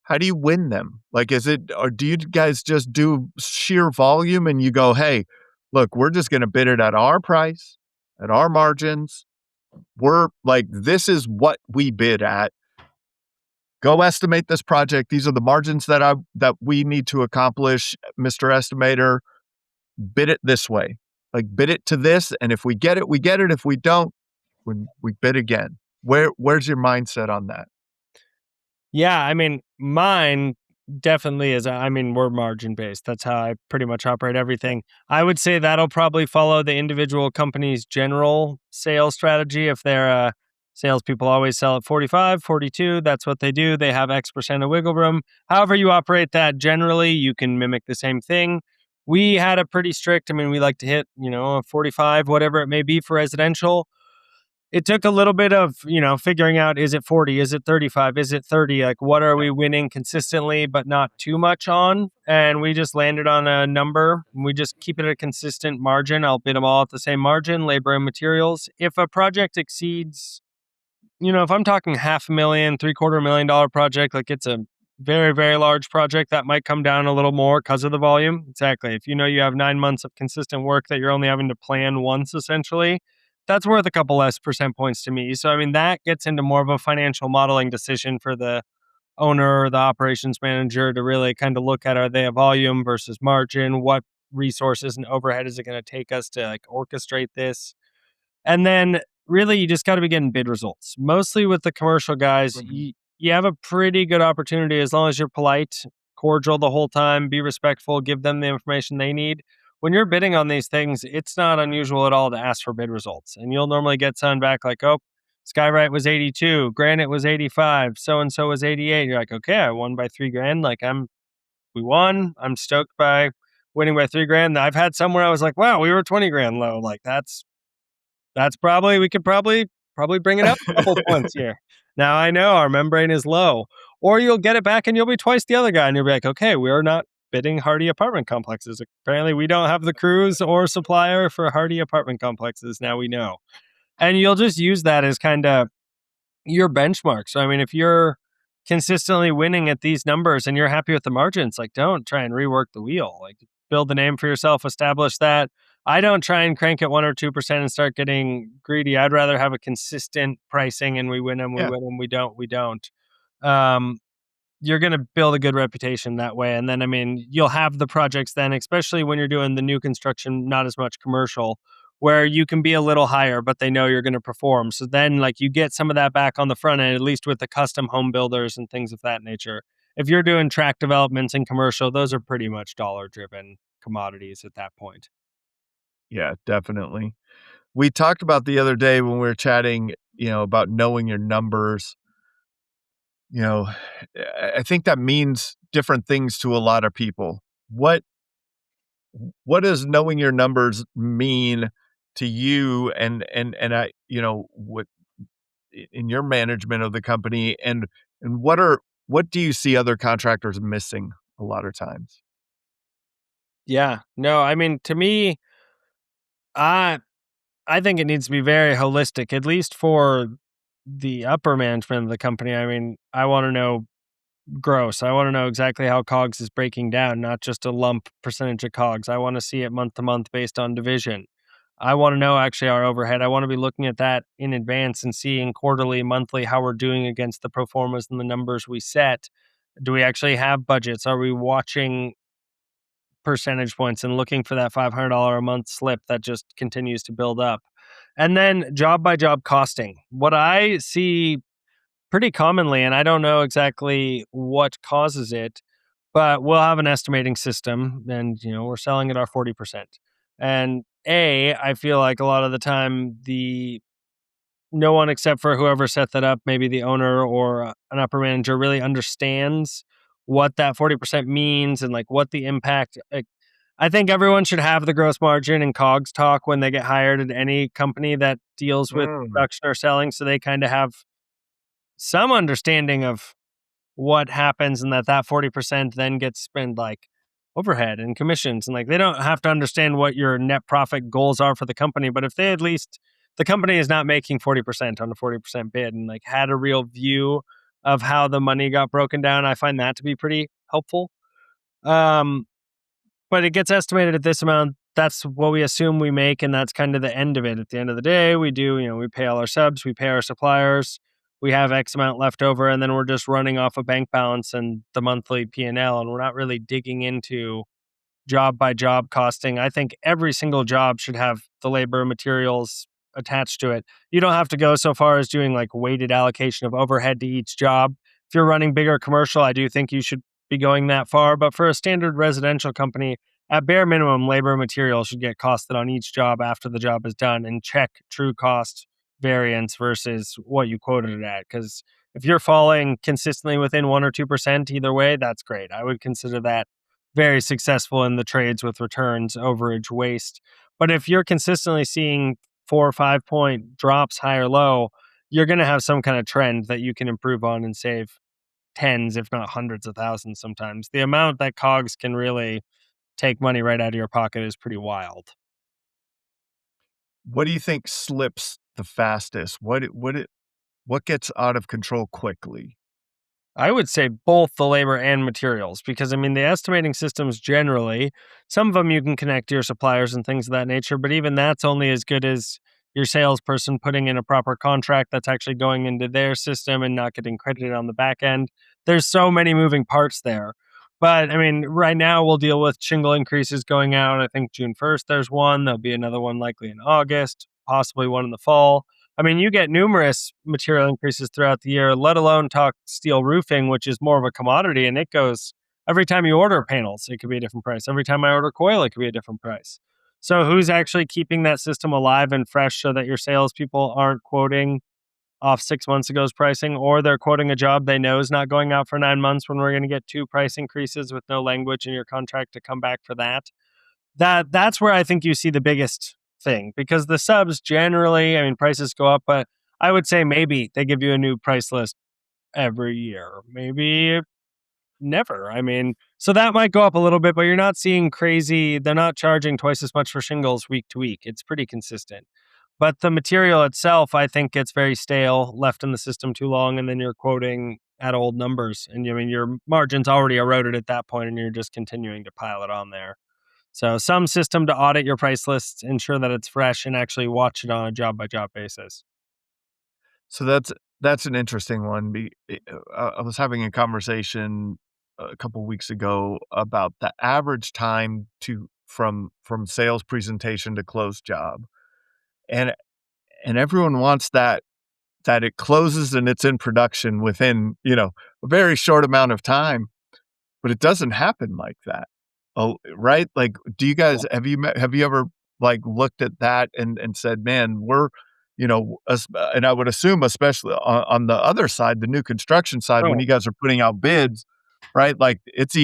How do you win them? Like, or do you guys just do sheer volume and you go, "Hey, look, we're just going to bid it at our price, at our margins. We're like, this is what we bid at. Go estimate this project. These are the margins that we need to accomplish, Mr. Estimator. Bid it this way. Like, bid it to this, and if we get it, we get it. If we don't, we bid again." Where's your mindset on that? Yeah, I mean, mine definitely is. I mean, we're margin based. That's how I pretty much operate everything. I would say that'll probably follow the individual company's general sales strategy. If they're salespeople always sell at 45, 42, that's what they do. They have X% of wiggle room. However you operate that, generally, you can mimic the same thing. We had a pretty strict, I mean, we like to hit, a 45, whatever it may be for residential. It took a little bit of, figuring out, is it 40, is it 35, is it 30? Like, what are we winning consistently, but not too much on? And we just landed on a number. We just keep it a consistent margin. I'll bid them all at the same margin, labor and materials. If a project exceeds, if I'm talking $500,000, $750,000 project, like it's a very, very large project, that might come down a little more because of the volume. Exactly. If you have 9 months of consistent work that you're only having to plan once, essentially, that's worth a couple less percent points to me. So, I mean, that gets into more of a financial modeling decision for the owner or the operations manager to really kind of look at, are they a volume versus margin? What resources and overhead is it going to take us to like orchestrate this? And then really, you just got to be getting bid results. Mostly with the commercial guys, you have a pretty good opportunity as long as you're polite, cordial the whole time, be respectful, give them the information they need. When you're bidding on these things, it's not unusual at all to ask for bid results. And you'll normally get something back like, "Oh, SkyRight was 82, Granite was 85, so-and-so was 88. You're like, "Okay, I won by $3,000. Like, we won. I'm stoked by winning by $3,000. I've had some where I was like, "Wow, we were 20 grand low." Like, we could probably bring it up a couple points here. Now I know our membrane is low. Or you'll get it back and you'll be twice the other guy and you'll be like, "Okay, we're not bidding Hardy apartment complexes. Apparently we don't have the crews or supplier for Hardy apartment complexes. Now we know." And you'll just use that as kind of your benchmark. So, I mean, if you're consistently winning at these numbers and you're happy with the margins, like, don't try and rework the wheel. Like, build the name for yourself, establish that. I don't try and crank it 1 or 2% and start getting greedy. I'd rather have a consistent pricing and we win them, Yeah. we don't. Um, you're going to build a good reputation that way. And then, I mean, you'll have the projects then, especially when you're doing the new construction, not as much commercial, where you can be a little higher, but they know you're going to perform. So then, like, you get some of that back on the front end, at least with the custom home builders and things of that nature. If you're doing tract developments in commercial, those are pretty much dollar-driven commodities at that point. Yeah, definitely. We talked about the other day when we were chatting, about knowing your numbers. you know, I think that means different things to a lot of people. What does knowing your numbers mean to you and I, what in your management of the company, and what do you see other contractors missing a lot of times? Yeah. No, I mean, to me, I I think it needs to be very holistic, at least for the upper management of the company. I mean, I want to know gross. I want to know exactly how COGS is breaking down, not just a lump percentage of COGS. I want to see it month to month based on division. I want to know actually our overhead. I want to be looking at that in advance and seeing quarterly, monthly how we're doing against the pro formas and the numbers we set. Do we actually have budgets? Are we watching percentage points and looking for that $500 a month slip that just continues to build up? And then job by job costing. What I see pretty commonly, and I don't know exactly what causes it, but we'll have an estimating system and we're selling at our 40%. And I feel like a lot of the time the no one except for whoever set that up, maybe the owner or an upper manager, really understands what that 40% means and like what the impact. Like, I think everyone should have the gross margin and COGS talk when they get hired at any company that deals with Mm. production or selling, so they kind of have some understanding of what happens and that 40% then gets spent like overhead and commissions, and like they don't have to understand what your net profit goals are for the company, but if they at least the company is not making 40% on a 40% bid and like had a real view of how the money got broken down, I find that to be pretty helpful. um but it gets estimated at this amount. That's what we assume we make, and that's kind of the end of it. At the end of the day, we do, we pay all our subs, we pay our suppliers, we have X amount left over, and then we're just running off a bank balance and the monthly P&L, and we're not really digging into job by job costing. I think every single job should have the labor and materials attached to it. You don't have to go so far as doing like weighted allocation of overhead to each job. If you're running bigger commercial, I do think you should be going that far. But for a standard residential company, at bare minimum, labor and materials should get costed on each job after the job is done and check true cost variance versus what you quoted it at. Because if you're falling consistently within 1 or 2% either way, that's great. I would consider that very successful in the trades with returns, overage, waste. But if you're consistently seeing 4 or 5 point drops high or low, you're going to have some kind of trend that you can improve on and save tens, if not hundreds of thousands sometimes. The amount that COGS can really take money right out of your pocket is pretty wild. What do you think slips the fastest? What gets out of control quickly? I would say both the labor and materials because I mean the estimating systems generally, some of them you can connect to your suppliers and things of that nature, but even that's only as good as your salesperson putting in a proper contract that's actually going into their system and not getting credited on the back end. There's so many moving parts there. But I mean, right now we'll deal with shingle increases going out. I think June 1st there's one. There'll be another one likely in August, possibly one in the fall. I mean, you get numerous material increases throughout the year, let alone talk steel roofing, which is more of a commodity. And it goes every time you order panels, it could be a different price. Every time I order coil, it could be a different price. So, who's actually keeping that system alive and fresh so that your salespeople aren't quoting off 6 months ago's pricing, or they're quoting a job they know is not going out for 9 months when we're going to get 2 price increases with no language in your contract to come back for that? That's where I think you see the biggest thing because the subs generally, I mean, prices go up, but I would say maybe they give you a new price list every year, maybe never. I mean, so that might go up a little bit, but you're not seeing crazy. They're not charging twice as much for shingles week to week. It's pretty consistent. But the material itself, I think, gets very stale, left in the system too long, and then you're quoting at old numbers. And I mean, your margin's already eroded at that point, and you're just continuing to pile it on there. So some system to audit your price lists, ensure that it's fresh, and actually watch it on a job by job basis. So that's an interesting one. I was having a conversation a couple weeks ago about the average time to from sales presentation to close job, and everyone wants that it closes and it's in production within a very short amount of time, but it doesn't happen like that. Oh, right? Like, do you guys have you ever like looked at that and said, man, and I would assume, especially on the other side, the new construction side, when Oh. you guys are putting out bids, right? Like there's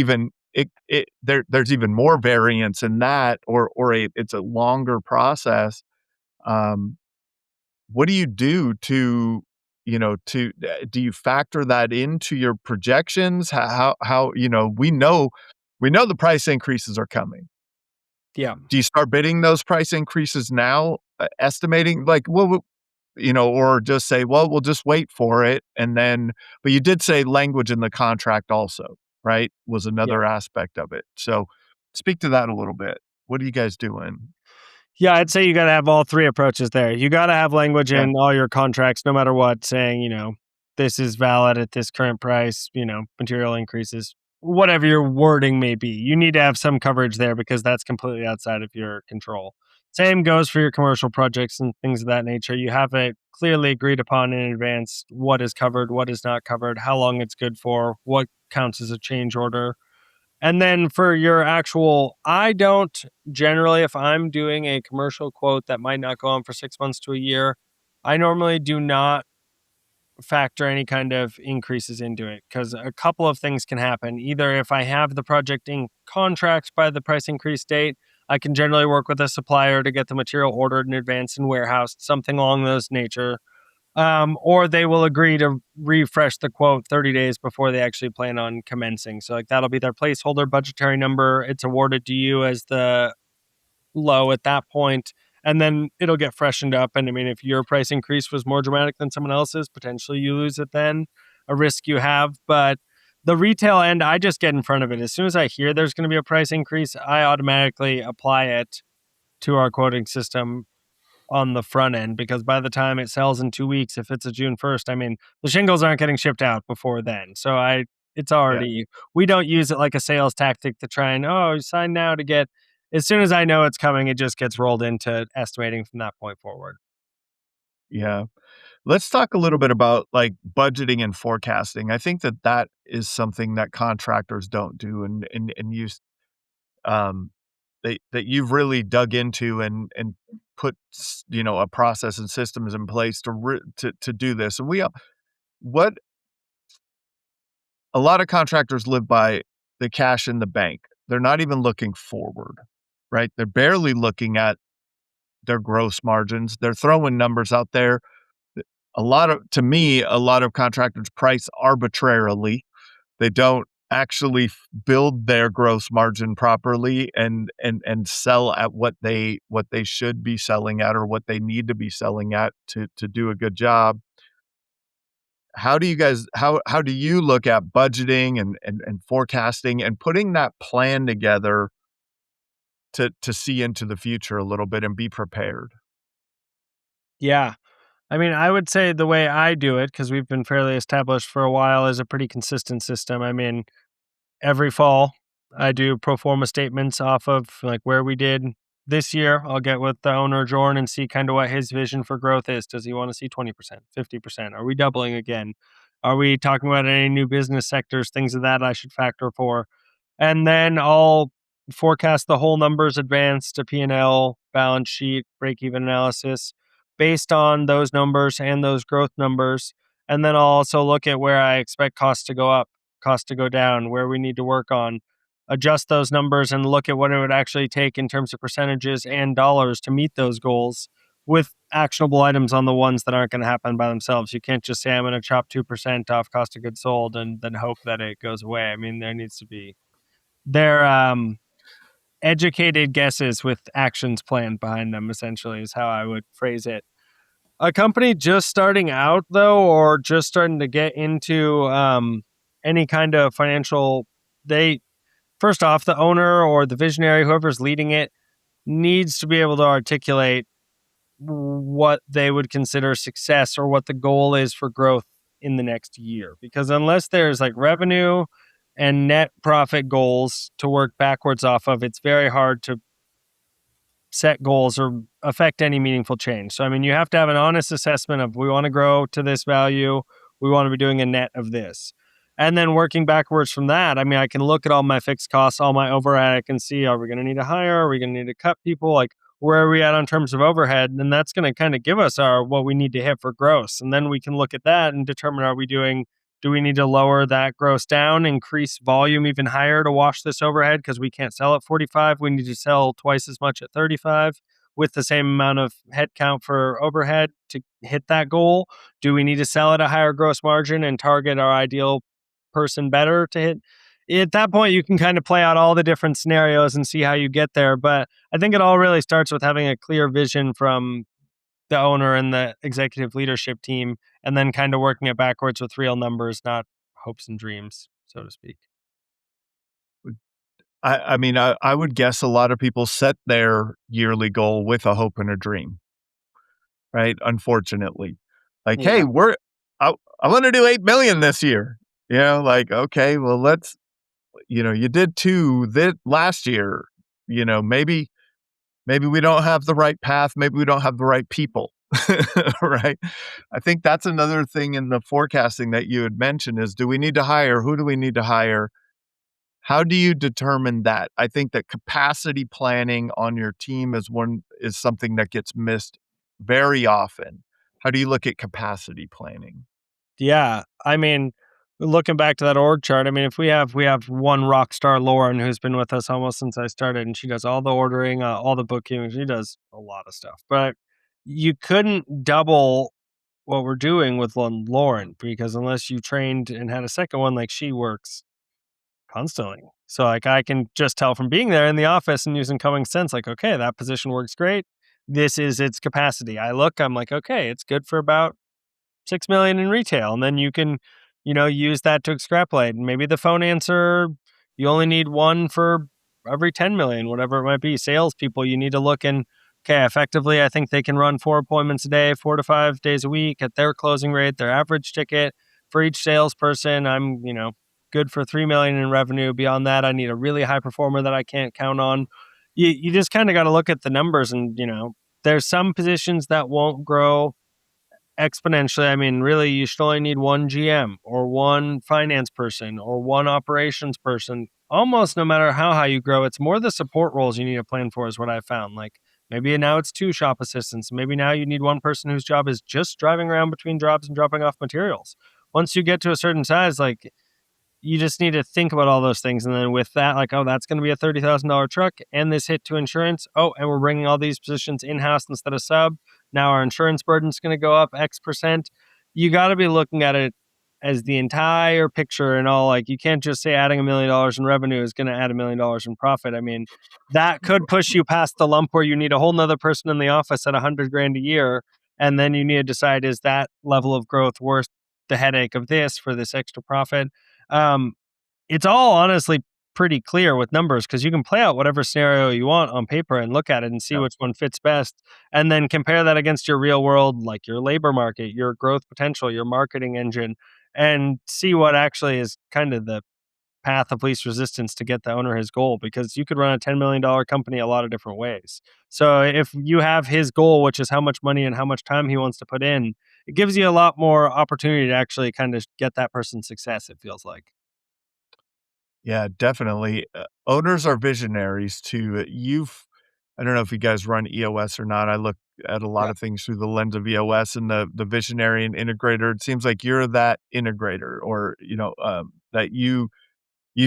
even more variance in that, or it's a longer process. Um, what do you do to, do you factor that into your projections? How we know the price increases are coming. Yeah. Do you start bidding those price increases now, estimating like, or just say, well, we'll just wait for it. And then, but you did say language in the contract also, right? Was Yeah. another aspect of it. So speak to that a little bit. What are you guys doing? Yeah, I'd say you got to have all three approaches there. You got to have language Yeah. in all your contracts, no matter what, saying, this is valid at this current price, material increases, whatever your wording may be. You need to have some coverage there because that's completely outside of your control. Same goes for your commercial projects and things of that nature. You have it clearly agreed upon in advance what is covered, what is not covered, how long it's good for, what counts as a change order. And then for your actual, I don't generally, if I'm doing a commercial quote that might not go on for 6 months to a year, I normally do not factor any kind of increases into it because a couple of things can happen. Either if I have the project in contract by the price increase date, I can generally work with a supplier to get the material ordered in advance and warehoused, something along those nature. Or they will agree to refresh the quote 30 days before they actually plan on commencing. So like that'll be their placeholder budgetary number. It's awarded to you as the low at that point, and then it'll get freshened up. And I mean, if your price increase was more dramatic than someone else's, potentially you lose it then, a risk you have. But the retail end, I just get in front of it. As soon as I hear there's going to be a price increase, I automatically apply it to our quoting system on the front end, because by the time it sells in 2 weeks, if it's a June 1st, I mean, the shingles aren't getting shipped out before then. So it's already, we don't use it like a sales tactic to try and, sign now to get, as soon as I know it's coming, it just gets rolled into estimating from that point forward. Yeah. Let's talk a little bit about like budgeting and forecasting. I think that is something that contractors don't do, and use um that you've really dug into and put a process and systems in place to do this. And what a lot of contractors live by the cash in the bank. They're not even looking forward, right? They're barely looking at their gross margins. They're throwing numbers out there. To me, a lot of contractors price arbitrarily. They don't actually build their gross margin properly and sell at what they should be selling at, or what they need to be selling at to do a good job. How do you guys how do you look at budgeting and forecasting and putting that plan together to see into the future a little bit and be prepared? Yeah. I mean, I would say the way I do it, because we've been fairly established for a while, is a pretty consistent system. I mean, every fall, I do pro forma statements off of like where we did this year. I'll get with the owner, Jordan, and see kind of what his vision for growth is. Does he want to see 20%, 50%? Are we doubling again? Are we talking about any new business sectors, things of that I should factor for? And then I'll forecast the whole numbers advanced to P&L, balance sheet, break-even analysis based on those numbers and those growth numbers. And then I'll also look at where I expect costs to go up, costs to go down, where we need to work on, adjust those numbers and look at what it would actually take in terms of percentages and dollars to meet those goals, with actionable items on the ones that aren't going to happen by themselves. You can't just say, I'm going to chop 2% off cost of goods sold and then hope that it goes away. I mean, there needs to be, they're educated guesses with actions planned behind them, essentially, is how I would phrase it. A company just starting out, though, or just starting to get into any kind of financial, first off, the owner or the visionary, whoever's leading it, needs to be able to articulate what they would consider success or what the goal is for growth in the next year. Because unless there's like revenue and net profit goals to work backwards off of, it's very hard to set goals or affect any meaningful change. So, I mean, you have to have an honest assessment of, we want to grow to this value. We want to be doing a net of this. And then working backwards from that, I mean, I can look at all my fixed costs, all my overhead. I can see, are we going to need to hire? Are we going to need to cut people? Like, where are we at on terms of overhead? And that's going to kind of give us what we need to hit for gross. And then we can look at that and determine, do we need to lower that gross down, increase volume even higher to wash this overhead because we can't sell at 45. We need to sell twice as much at 35 with the same amount of headcount for overhead to hit that goal. Do we need to sell at a higher gross margin and target our ideal person better to hit? At that point, you can kind of play out all the different scenarios and see how you get there. But I think it all really starts with having a clear vision from the owner and the executive leadership team, and then kind of working it backwards with real numbers, not hopes and dreams, so to speak. I mean, I would guess a lot of people set their yearly goal with a hope and a dream, right? Unfortunately, like, Yeah. hey, I want to do 8 million this year. Like, okay, well, you did 2 last year. Maybe we don't have the right path. Maybe we don't have the right people, right? I think that's another thing in the forecasting that you had mentioned is, do we need to hire? Who do we need to hire? How do you determine that? I think that capacity planning on your team is something that gets missed very often. How do you look at capacity planning? Yeah. I mean, looking back to that org chart, I mean, if we have one rock star, Lauren, who's been with us almost since I started, and she does all the ordering, all the bookkeeping, she does a lot of stuff. But you couldn't double what we're doing with Lauren, because unless you trained and had a second one, like, she works constantly. So like, I can just tell from being there in the office and using common sense, like, okay, that position works great. This is its capacity. I'm like, okay, it's good for about 6 million in retail. And then you can, use that to extrapolate. And maybe the phone answer, you only need one for every 10 million, whatever it might be. Salespeople, you need to look in, okay, effectively, I think they can run 4 appointments a day, 4 to 5 days a week at their closing rate, their average ticket for each salesperson. I'm, good for 3 million in revenue. Beyond that, I need a really high performer that I can't count on. You just kind of got to look at the numbers, and, there's some positions that won't grow exponentially. I mean, really, you should only need one GM or one finance person or one operations person. Almost no matter how high you grow, it's more the support roles you need to plan for, is what I found. Like, maybe now it's 2 shop assistants. Maybe now you need one person whose job is just driving around between jobs and dropping off materials. Once you get to a certain size, like, you just need to think about all those things. And then with that, like, oh, that's going to be a $30,000 truck and this hit to insurance. Oh, and we're bringing all these positions in-house instead of sub. Now our insurance burden is going to go up X percent. You got to be looking at it as the entire picture and all. Like, you can't just say adding $1 million in revenue is going to add $1 million in profit. I mean, that could push you past the lump where you need a whole nother person in the office at $100,000 a year. And then you need to decide, is that level of growth worth the headache of this for this extra profit? It's all honestly pretty clear with numbers, because you can play out whatever scenario you want on paper and look at it and see which one fits best, and then compare that against your real world, like your labor market, your growth potential, your marketing engine, and see what actually is kind of the path of least resistance to get the owner his goal, because you could run a $10 million company a lot of different ways. So if you have his goal, which is how much money and how much time he wants to put in, it gives you a lot more opportunity to actually kind of get that person's success, it feels like. Yeah, definitely. Owners are visionaries too. I don't know if you guys run EOS or not. I look at a lot Yeah. of things through the lens of EOS and the visionary and integrator. It seems like you're that integrator, or that you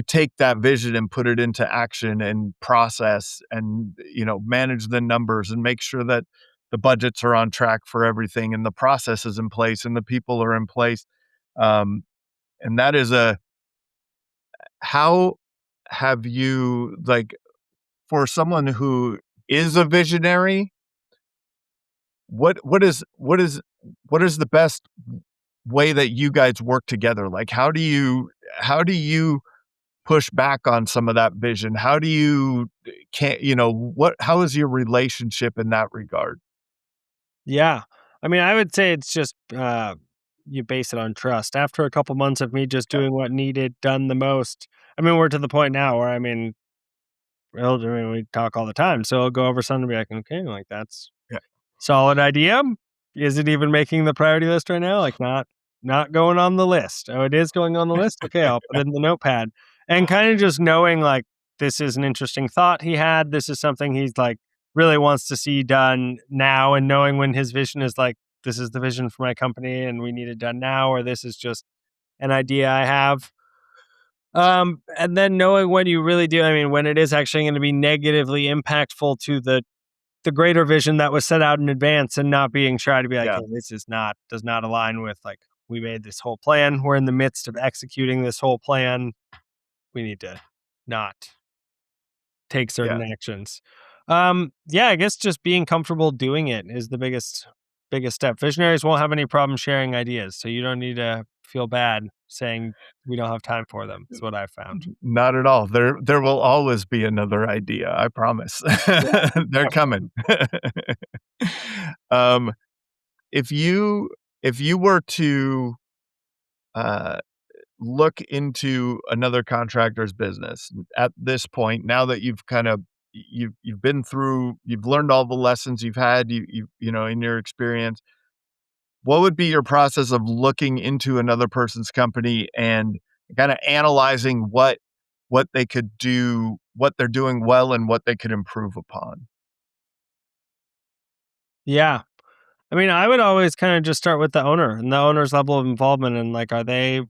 take that vision and put it into action and process and manage the numbers and make sure that the budgets are on track for everything and the process is in place and the people are in place. And that is how have you, like, for someone who is a visionary, what is the best way that you guys work together? Like, how do you push back on some of that vision? How do you how is your relationship in that regard? Yeah. I mean, I would say it's just you base it on trust. After a couple months of me just Yeah. doing what needed done the most, I mean, we're to the point now where, I mean, we talk all the time. So I'll go over something and be like, okay, like, that's Yeah. solid idea. Is it even making the priority list right now? Like, not going on the list. Oh, it is going on the list. Okay, I'll put it in the notepad. And kind of just knowing, like, this is an interesting thought he had. This is something he's like really wants to see done now, and knowing when his vision is like, this is the vision for my company and we need it done now, or this is just an idea I have. And then knowing when you really do, I mean, when it is actually going to be negatively impactful to the greater vision that was set out in advance, and not being shy to be like, Yeah. hey, this does not align with, like, we made this whole plan. We're in the midst of executing this whole plan. We need to not take certain actions. I guess just being comfortable doing it is the biggest step. Visionaries won't have any problem sharing ideas, so you don't need to feel bad saying we don't have time for them. That's what I've found. Not at all. There will always be another idea, I promise. They're coming. Um, if you were to look into another contractor's business at this point, now that you've been through, you've learned all the lessons you've had, you know, in your experience, what would be your process of looking into another person's company and kind of analyzing what they could do, what they're doing well, and what they could improve upon? Yeah. I mean, I would always kind of just start with the owner and the owner's level of involvement, and like, are they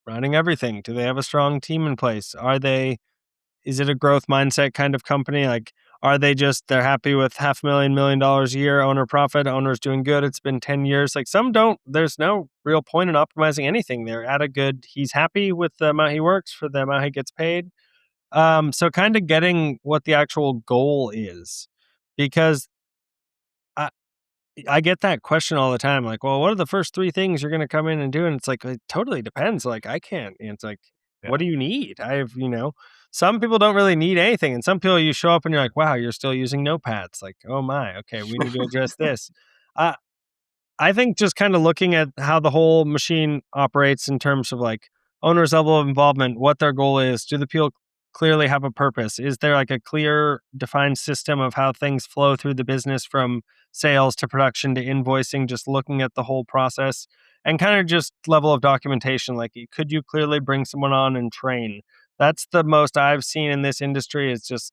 running everything? Do they have a strong team in place? Is it a growth mindset kind of company? Like, are they they're happy with $500,000, $1 million a year, owner profit, owner's doing good, it's been 10 years. Like, some don't, there's no real point in optimizing anything. They're at a good, he's happy with the amount he works for the amount he gets paid. So kind of getting what the actual goal is, because I get that question all the time. Like, well, what are the first 3 things you're going to come in and do? And it's like, it totally depends. Like, I can't. And it's like, Yeah. what do you need? Some people don't really need anything. And some people, you show up and you're like, wow, you're still using notepads. Like, oh my, okay, we need to address this. I think just kind of looking at how the whole machine operates in terms of like owner's level of involvement, what their goal is. Do the people clearly have a purpose? Is there like a clear defined system of how things flow through the business from sales to production to invoicing? Just looking at the whole process, and kind of just level of documentation. Like, could you clearly bring someone on and train? That's the most I've seen in this industry, is just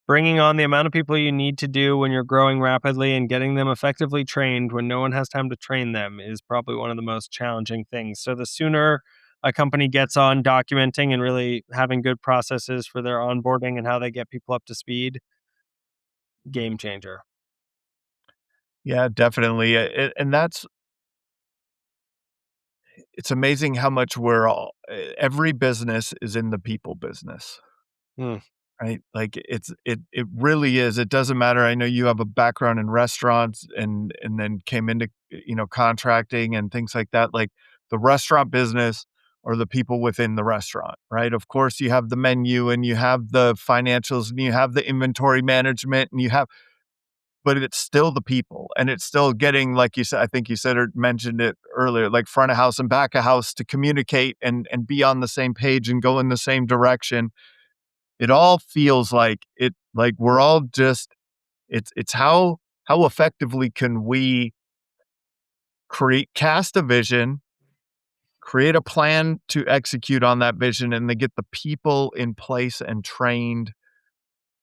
bringing on the amount of people you need to do when you're growing rapidly, and getting them effectively trained when no one has time to train them is probably one of the most challenging things. So the sooner a company gets on documenting and really having good processes for their onboarding and how they get people up to speed, game changer. Yeah, definitely. And it's amazing how much every business is in the people business. Hmm. Right? Like, it really is. It doesn't matter. I know you have a background in restaurants and then came into, you know, contracting and things like that. Like, the restaurant business or the people within the restaurant, right? Of course, you have the menu and you have the financials and you have the inventory management but it's still the people, and it's still getting, like you said, I think you said or mentioned it earlier, like front of house and back of house to communicate and be on the same page and go in the same direction. It all feels like we're all just, it's how effectively can we cast a vision, create a plan to execute on that vision, and then get the people in place and trained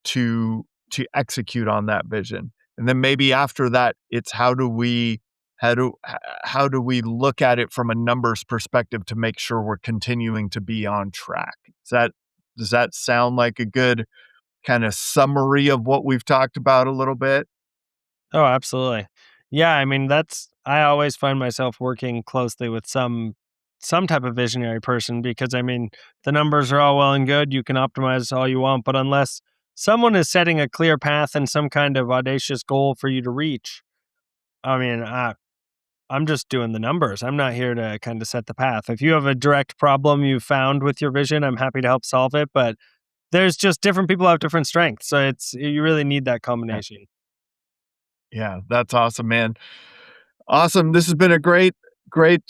to execute on that vision. And then maybe after that, it's how do we look at it from a numbers perspective to make sure we're continuing to be on track? Does that sound like a good kind of summary of what we've talked about a little bit? Oh, absolutely. Yeah, I mean, I always find myself working closely with some type of visionary person, because I mean, the numbers are all well and good. You can optimize all you want, but unless someone is setting a clear path and some kind of audacious goal for you to reach, I mean, I'm just doing the numbers. I'm not here to kind of set the path. If you have a direct problem you found with your vision, I'm happy to help solve it, but there's just different people have different strengths. So you really need that combination. Yeah, that's awesome, man. Awesome. This has been a great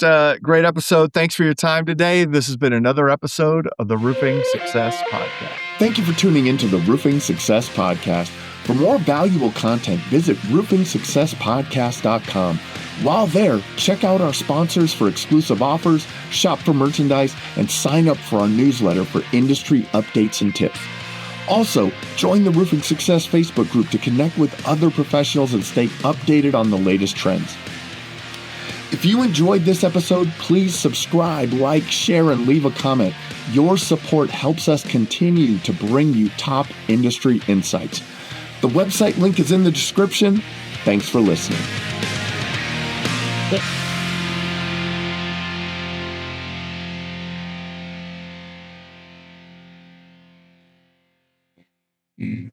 episode. Thanks for your time today. This has been another episode of the Roofing Success Podcast. Thank you for tuning into the Roofing Success Podcast. For more valuable content, visit roofingsuccesspodcast.com. While there, check out our sponsors for exclusive offers, shop for merchandise, and sign up for our newsletter for industry updates and tips. Also, join the Roofing Success Facebook group to connect with other professionals and stay updated on the latest trends. If you enjoyed this episode, please subscribe, like, share, and leave a comment. Your support helps us continue to bring you top industry insights. The website link is in the description. Thanks for listening. Mm.